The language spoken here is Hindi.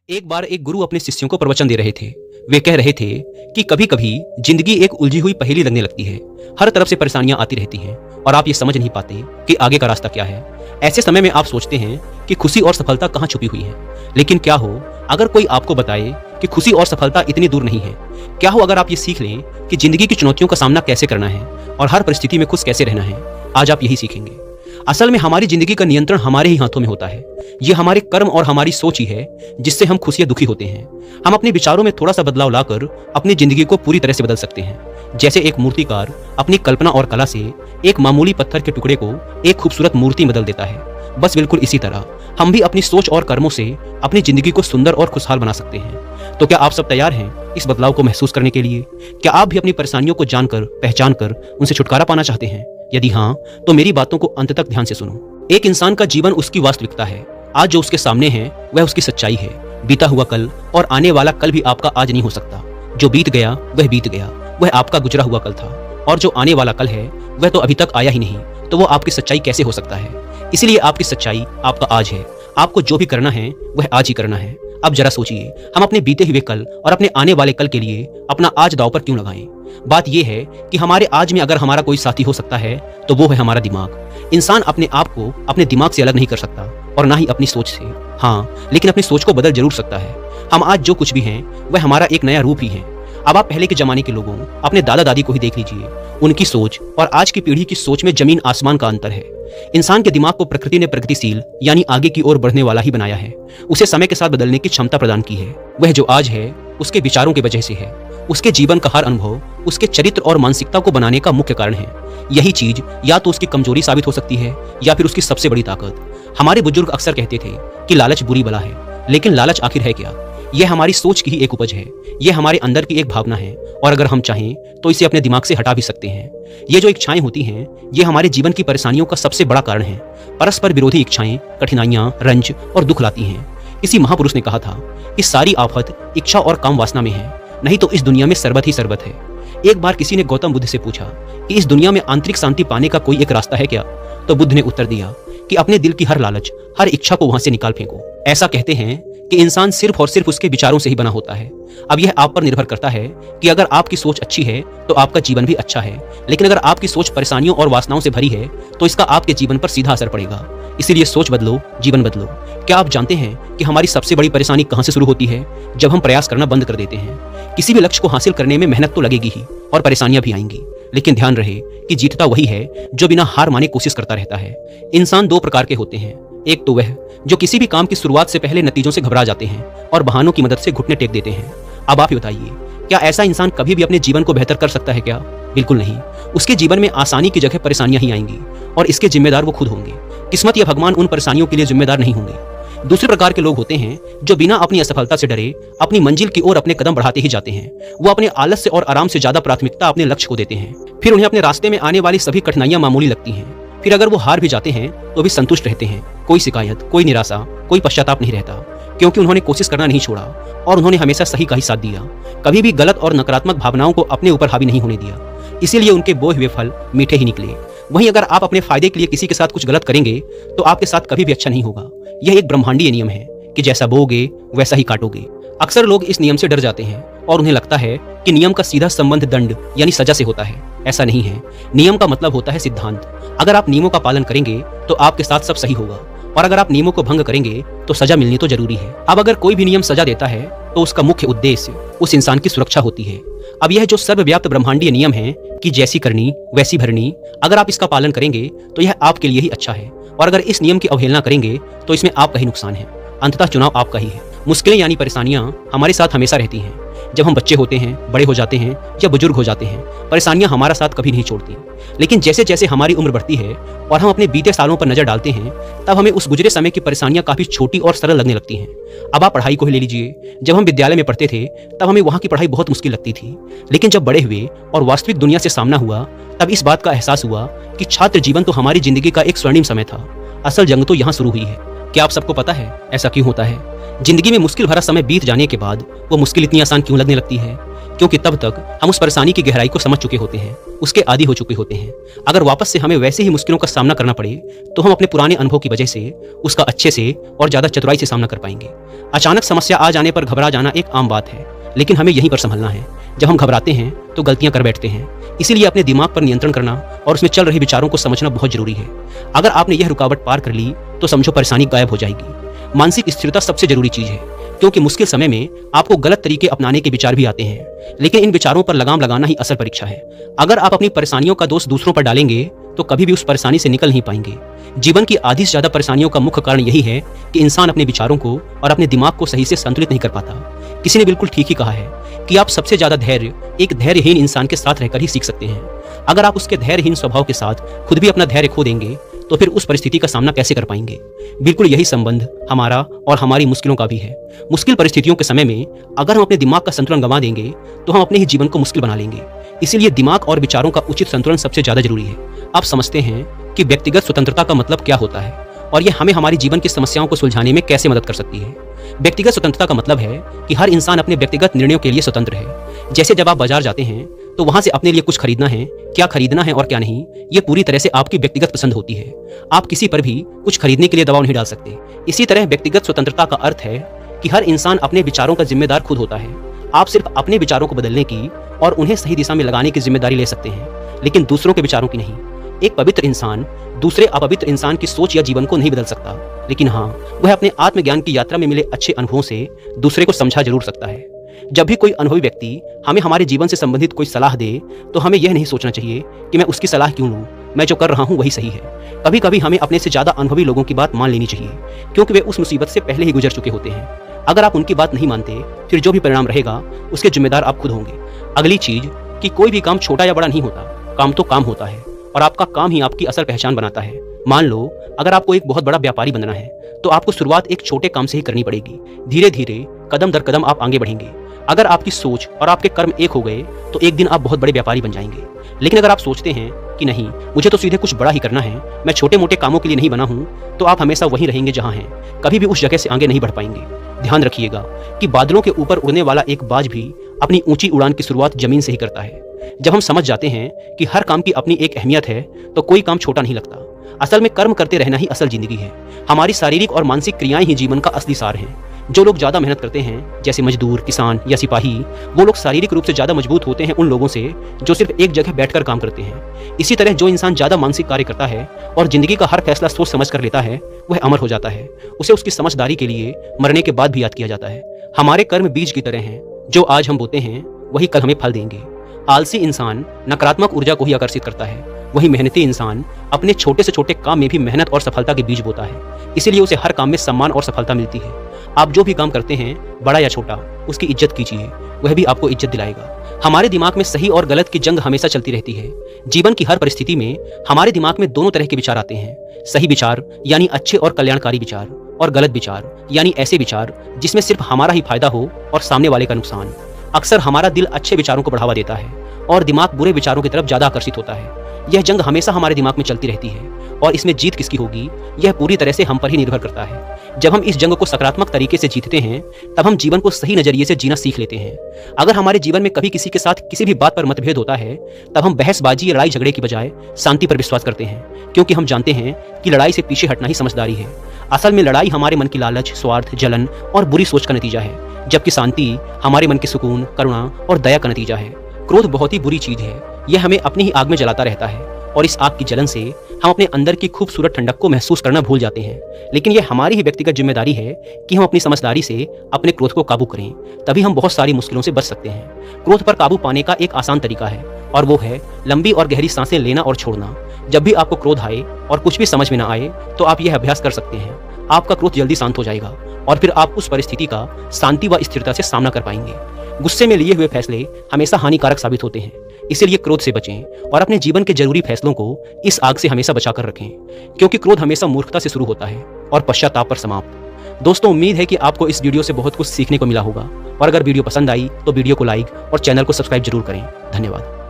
एक बार एक गुरु अपने शिष्यों को प्रवचन दे रहे थे। वे कह रहे थे कि कभी कभी जिंदगी एक उलझी हुई पहेली लगने लगती है। हर तरफ से परेशानियां आती रहती हैं और आप ये समझ नहीं पाते कि आगे का रास्ता क्या है। ऐसे समय में आप सोचते हैं कि खुशी और सफलता कहाँ छुपी हुई है। लेकिन क्या हो अगर कोई आपको बताए कि खुशी और सफलता इतनी दूर नहीं है। क्या हो अगर आप ये सीख लें कि जिंदगी की चुनौतियों का सामना कैसे करना है और हर परिस्थिति में खुश कैसे रहना है। आज आप यही सीखेंगे। असल में हमारी जिंदगी का नियंत्रण हमारे ही हाथों में होता है। ये हमारे कर्म और हमारी सोच ही है जिससे हम खुशी या दुखी होते हैं। हम अपने विचारों में थोड़ा सा बदलाव लाकर अपनी जिंदगी को पूरी तरह से बदल सकते हैं। जैसे एक मूर्तिकार अपनी कल्पना और कला से एक मामूली पत्थर के टुकड़े को एक खूबसूरत मूर्ति बदल देता है। बस बिल्कुल इसी तरह हम भी अपनी सोच और कर्मों से अपनी जिंदगी को सुंदर और खुशहाल बना सकते हैं। तो क्या आप सब तैयार हैं इस बदलाव को महसूस करने के लिए? क्या आप भी अपनी परेशानियों को जानकर पहचान कर उनसे छुटकारा पाना चाहते हैं? यदि हाँ, तो मेरी बातों को अंत तक ध्यान से सुनो। एक इंसान का जीवन उसकी वास्तविकता है। आज जो उसके सामने है वह उसकी सच्चाई है। बीता हुआ कल और आने वाला कल भी आपका आज नहीं हो सकता। जो बीत गया वह बीत गया, वह आपका गुजरा हुआ कल था। और जो आने वाला कल है वह तो अभी तक आया ही नहीं, तो वो आपकी सच्चाई कैसे हो सकता है? इसलिए आपकी सच्चाई आपका आज है। आपको जो भी करना है वह आज ही करना है। अब जरा सोचिए, हम अपने बीते हुए कल और अपने आने वाले कल के लिए अपना आज दांव पर क्यों लगाएं? बात यह है कि हमारे आज में अगर हमारा कोई साथी हो सकता है तो वो है हमारा दिमाग। इंसान अपने आप को अपने दिमाग से अलग नहीं कर सकता और ना ही अपनी सोच से। हाँ, लेकिन अपनी सोच को बदल जरूर सकता है। हम आज जो कुछ भी हैं वह हमारा एक नया रूप ही है। अब आप पहले के जमाने के लोगों, अपने दादा दादी को ही देख लीजिए। उनकी सोच और आज की पीढ़ी की सोच में जमीन आसमान का अंतर है। इंसान के दिमाग को प्रकृति ने प्रगतिशील यानी आगे की ओर बढ़ने वाला ही बनाया है। उसे समय के साथ बदलने की क्षमता प्रदान की है। वह जो आज है उसके विचारों की वजह से है। उसके जीवन का हर अनुभव उसके चरित्र और मानसिकता को बनाने का मुख्य कारण है। यही चीज या तो उसकी कमजोरी साबित हो सकती है या फिर उसकी सबसे बड़ी ताकत। हमारे बुजुर्ग अक्सर कहते थे कि लालच बुरी बला है, लेकिन लालच आखिर है क्या? यह हमारी सोच की ही एक उपज है। यह हमारे अंदर की एक भावना है और अगर हम चाहें तो इसे अपने दिमाग से हटा भी सकते हैं। ये जो इच्छाएं होती हैं ये हमारे जीवन की परेशानियों का सबसे बड़ा कारण है। परस्पर विरोधी इच्छाएं कठिनाइयां, रंज और दुख लाती हैं। किसी महापुरुष ने कहा था कि सारी आफत इच्छा और काम वासना में है, नहीं तो इस दुनिया में सरबत ही सरबत है। एक बार किसी ने गौतम बुद्ध से पूछा कि इस दुनिया में आंतरिक शांति पाने का कोई एक रास्ता है क्या? तो बुद्ध ने उत्तर दिया कि अपने दिल की हर लालच, हर इच्छा को वहां से निकाल फेंको। ऐसा कहते हैं कि इंसान सिर्फ और सिर्फ उसके विचारों से ही बना होता है। अब यह आप पर निर्भर करता है कि अगर आपकी सोच अच्छी है तो आपका जीवन भी अच्छा है, लेकिन अगर आपकी सोच परेशानियों और वासनाओं से भरी है तो इसका आपके जीवन पर सीधा असर पड़ेगा। इसीलिए सोच बदलो, जीवन बदलो। क्या आप जानते हैं कि हमारी सबसे बड़ी परेशानी कहां से शुरू होती है? जब हम प्रयास करना बंद कर देते हैं। किसी भी लक्ष्य को हासिल करने में मेहनत तो लगेगी ही और परेशानियां भी आएंगी, लेकिन ध्यान रहे कि जीतता वही है जो बिना हार माने कोशिश करता रहता है। इंसान दो प्रकार के होते हैं। एक तो वह जो किसी भी काम की शुरुआत से पहले नतीजों से घबरा जाते हैं और बहानों की मदद से घुटने टेक देते हैं। अब आप ही बताइए, क्या ऐसा इंसान कभी भी अपने जीवन को बेहतर कर सकता है क्या? बिल्कुल नहीं। उसके जीवन में आसानी की जगह परेशानियां ही आएंगी और इसके जिम्मेदार वो खुद होंगे। किस्मत या भगवान उन परेशानियों के लिए जिम्मेदार नहीं होंगे। दूसरे प्रकार के लोग होते हैं जो बिना अपनी असफलता से डरे अपनी मंजिल की ओर अपने कदम बढ़ाते ही जाते हैं। वो अपने आलस्य और आराम से ज्यादा प्राथमिकता अपने लक्ष्य को देते हैं। फिर उन्हें अपने रास्ते में आने वाली सभी कठिनाइयां मामूली लगती हैं। फिर अगर वो हार भी जाते हैं तो भी संतुष्ट रहते हैं। कोई शिकायत, कोई निराशा, कोई पश्चाताप नहीं रहता, क्योंकि उन्होंने कोशिश करना नहीं छोड़ा और उन्होंने हमेशा सही का ही साथ दिया। कभी भी गलत और नकारात्मक भावनाओं को अपने ऊपर हावी नहीं होने दिया। इसीलिए उनके बोए हुए फल मीठे ही निकले। वहीं अगर आप अपने फायदे के लिए किसी के साथ कुछ गलत करेंगे तो आपके साथ कभी भी अच्छा नहीं होगा। यह एक ब्रह्मांडीय नियम है कि जैसा बोओगे वैसा ही काटोगे। अक्सर लोग इस नियम से डर जाते हैं और उन्हें लगता है कि नियम का सीधा संबंध दंड यानी सजा से होता है। ऐसा नहीं है। नियम का मतलब होता है सिद्धांत। अगर आप नियमों का पालन करेंगे तो आपके साथ सब सही होगा और अगर आप नियमों को भंग करेंगे तो सजा मिलनी तो जरूरी है। अब अगर कोई भी नियम सजा देता है तो उसका मुख्य उद्देश्य उस इंसान की सुरक्षा होती है। अब यह जो सर्वव्याप्त ब्रह्मांडीय नियम है कि जैसी करनी वैसी भरनी, अगर आप इसका पालन करेंगे तो यह आपके लिए ही अच्छा है और अगर इस नियम की अवहेलना करेंगे तो इसमें आपका ही नुकसान है। अंततः चुनाव आपका ही है। मुश्किलें यानी परेशानियां हमारे साथ हमेशा रहती हैं। जब हम बच्चे होते हैं, बड़े हो जाते हैं या बुजुर्ग हो जाते हैं, परेशानियां हमारा साथ कभी नहीं छोड़ती। लेकिन जैसे जैसे हमारी उम्र बढ़ती है और हम अपने बीते सालों पर नजर डालते हैं, तब हमें उस गुजरे समय की परेशानियां काफी छोटी और सरल लगने लगती हैं। अब आप पढ़ाई को ही ले लीजिए। जब हम विद्यालय में पढ़ते थे तब हमें वहां की पढ़ाई बहुत मुश्किल लगती थी, लेकिन जब बड़े हुए और वास्तविक दुनिया से सामना हुआ तब इस बात का एहसास हुआ कि छात्र जीवन तो हमारी जिंदगी का एक स्वर्णिम समय था। असल जंग तो यहाँ शुरू हुई है। क्या आप सबको पता है ऐसा क्यों होता है? जिंदगी में मुश्किल भरा समय बीत जाने के बाद वो मुश्किल इतनी आसान क्यों लगने लगती है? क्योंकि तब तक हम उस परेशानी की गहराई को समझ चुके होते हैं, उसके आदी हो चुके होते हैं। अगर वापस से हमें वैसे ही मुश्किलों का सामना करना पड़े तो हम अपने पुराने अनुभव की वजह से उसका अच्छे से और ज्यादा चतुराई से सामना कर पाएंगे। अचानक समस्या आ जाने पर घबरा जाना एक आम बात है, लेकिन हमें यहीं पर संभलना है। जब हम घबराते हैं तो गलतियां कर बैठते हैं, इसीलिए अपने दिमाग पर नियंत्रण करना और उसमें चल रहे विचारों को समझना बहुत जरूरी है। अगर आपने यह रुकावट पार कर ली तो समझो परेशानी गायब हो जाएगी। मानसिक स्थिरता सबसे जरूरी चीज है, क्योंकि मुश्किल समय में आपको गलत तरीके अपनाने के विचार भी आते हैं, लेकिन इन विचारों पर लगाम लगाना ही असल परीक्षा है। अगर आप अपनी परेशानियों का दोष दूसरों पर डालेंगे तो कभी भी उस परेशानी से निकल नहीं पाएंगे। जीवन की आधी से ज्यादा परेशानियों का मुख्य कारण यही है कि इंसान अपने विचारों को और अपने दिमाग को सही से संतुलित नहीं कर पाता। किसी ने बिल्कुल ठीक ही कहा है कि आप सबसे ज्यादा धैर्य एक धैर्यहीन इंसान के साथ रहकर ही सीख सकते हैं। अगर आप उसके धैर्यहीन स्वभाव के साथ खुद भी अपना धैर्य खो देंगे तो फिर उस परिस्थिति का सामना कैसे कर पाएंगे? बिल्कुल यही संबंध हमारा और हमारी मुश्किलों का भी है। मुश्किल परिस्थितियों के समय में अगर हम अपने दिमाग का संतुलन गंवा देंगे तो हम अपने ही जीवन को मुश्किल बना लेंगे। इसीलिए दिमाग और विचारों का उचित संतुलन सबसे ज्यादा जरूरी है। आप समझते हैं कि व्यक्तिगत स्वतंत्रता का मतलब क्या होता है और यह हमें हमारी जीवन की समस्याओं को सुलझाने में कैसे मदद कर सकती है? व्यक्तिगत स्वतंत्रता का मतलब है कि हर इंसान अपने व्यक्तिगत निर्णयों के लिए स्वतंत्र है। जैसे जब आप बाजार जाते हैं तो वहां से अपने लिए कुछ खरीदना है, क्या खरीदना है और क्या नहीं, ये पूरी तरह से आपकी व्यक्तिगत पसंद होती है। आप किसी पर भी कुछ खरीदने के लिए दबाव नहीं डाल सकते। इसी तरह व्यक्तिगत स्वतंत्रता का अर्थ है कि हर इंसान अपने विचारों का जिम्मेदार खुद होता है। आप सिर्फ अपने विचारों को बदलने की और उन्हें सही दिशा में लगाने की जिम्मेदारी ले सकते हैं, लेकिन दूसरों के विचारों की नहीं। एक पवित्र इंसान दूसरे अपवित्र इंसान की सोच या जीवन को नहीं बदल सकता, लेकिन हाँ, वह अपने आत्मज्ञान की यात्रा में मिले अच्छे अनुभवों से दूसरे को समझा जरूर सकता है। जब भी कोई अनुभवी व्यक्ति हमें हमारे जीवन से संबंधित कोई सलाह दे तो हमें यह नहीं सोचना चाहिए कि मैं उसकी सलाह क्यों लूं, मैं जो कर रहा हूं वही सही है। कभी कभी हमें अपने से ज्यादा अनुभवी लोगों की बात मान लेनी चाहिए, क्योंकि वे उस मुसीबत से पहले ही गुजर चुके होते हैं। अगर आप उनकी बात नहीं मानते फिर जो भी परिणाम रहेगा उसके जिम्मेदार आप खुद होंगे। अगली चीज कि कोई भी काम छोटा या बड़ा नहीं होता, काम तो काम होता है और आपका काम ही आपकी असल पहचान बनाता है। मान लो अगर आपको एक बहुत बड़ा व्यापारी बनना है तो आपको शुरुआत एक छोटे काम से ही करनी पड़ेगी। धीरे धीरे कदम दर कदम आप आगे बढ़ेंगे। अगर आपकी सोच और आपके कर्म एक हो गए तो एक दिन आप बहुत बड़े व्यापारी बन जाएंगे। लेकिन अगर आप सोचते हैं कि नहीं, मुझे तो सीधे कुछ बड़ा ही करना है, मैं छोटे मोटे कामों के लिए नहीं बना हूं, तो आप हमेशा वहीं रहेंगे जहां हैं, कभी भी उस जगह से आगे नहीं बढ़ पाएंगे। ध्यान रखिएगा कि बादलों के ऊपर उड़ने वाला एक बाज भी अपनी ऊंची उड़ान की शुरुआत जमीन से ही करता है। जब हम समझ जाते हैं कि हर काम की अपनी एक अहमियत है तो कोई काम छोटा नहीं लगता। असल में कर्म करते रहना ही असल जिंदगी है। हमारी शारीरिक और मानसिक क्रियाएं ही जीवन का असली सार हैं। जो लोग ज्यादा मेहनत करते हैं, जैसे मजदूर, किसान या सिपाही, वो लोग शारीरिक रूप से ज्यादा मजबूत होते हैं उन लोगों से जो सिर्फ एक जगह बैठकर काम करते हैं। इसी तरह जो इंसान ज्यादा मानसिक कार्य करता है और जिंदगी का हर फैसला सोच समझ कर लेता है, वह अमर हो जाता है। उसे उसकी समझदारी के लिए मरने के बाद भी याद किया जाता है। हमारे कर्म बीज की तरह हैं, जो आज हम बोते हैं वही कल हमें फल देंगे। आलसी इंसान नकारात्मक ऊर्जा को ही आकर्षित करता है, वही मेहनती इंसान अपने छोटे से छोटे काम में भी मेहनत और सफलता के बीज बोता है। इसीलिए उसे हर काम में सम्मान और सफलता मिलती है। आप जो भी काम करते हैं, बड़ा या छोटा, उसकी इज्जत कीजिए, वह भी आपको इज्जत दिलाएगा। हमारे दिमाग में सही और गलत की जंग हमेशा चलती रहती है। जीवन की हर परिस्थिति में हमारे दिमाग में दोनों तरह के विचार आते हैं। सही विचार यानी अच्छे और कल्याणकारी विचार, और गलत विचार यानी ऐसे विचार जिसमें सिर्फ हमारा ही फायदा हो और सामने वाले का नुकसान। अक्सर हमारा दिल अच्छे विचारों को बढ़ावा देता है और दिमाग बुरे विचारों की तरफ ज्यादा आकर्षित होता है। यह जंग हमेशा हमारे दिमाग में चलती रहती है और इसमें जीत किसकी होगी यह पूरी तरह से हम पर ही निर्भर करता है। जब हम इस जंग को सकारात्मक तरीके से जीतते हैं तब हम जीवन को सही नजरिए से जीना सीख लेते हैं। अगर हमारे जीवन में कभी किसी के साथ किसी भी बात पर मतभेद होता है तब हम बहसबाजी या लड़ाई झगड़े की बजाय शांति पर विश्वास करते हैं, क्योंकि हम जानते हैं कि लड़ाई से पीछे हटना ही समझदारी है। असल में लड़ाई हमारे मन की लालच, स्वार्थ, जलन और बुरी सोच का नतीजा है, जबकि शांति हमारे मन के सुकून, करुणा और दया का नतीजा है। क्रोध बहुत ही बुरी चीज है, यह हमें अपनी ही आग में जलाता रहता है और इस आग की जलन से हम अपने अंदर की खूबसूरत ठंडक को महसूस करना भूल जाते हैं। लेकिन यह हमारी ही व्यक्तिगत जिम्मेदारी है कि हम अपनी समझदारी से अपने क्रोध को काबू करें, तभी हम बहुत सारी मुश्किलों से बच सकते हैं। क्रोध पर काबू पाने का एक आसान तरीका है और वो है लंबी और गहरी सांसें लेना और छोड़ना। जब भी आपको क्रोध आए और कुछ भी समझ में ना आए तो आप यह अभ्यास कर सकते हैं। आपका क्रोध जल्दी शांत हो जाएगा और फिर आप उस परिस्थिति का शांति व स्थिरता से सामना कर पाएंगे। गुस्से में लिए हुए फैसले हमेशा हानिकारक साबित होते हैं, इसीलिए क्रोध से बचें और अपने जीवन के जरूरी फैसलों को इस आग से हमेशा बचा कर रखें, क्योंकि क्रोध हमेशा मूर्खता से शुरू होता है और पश्चाताप पर समाप्त। दोस्तों, उम्मीद है कि आपको इस वीडियो से बहुत कुछ सीखने को मिला होगा और अगर वीडियो पसंद आई तो वीडियो को लाइक और चैनल को सब्सक्राइब जरूर करें। धन्यवाद।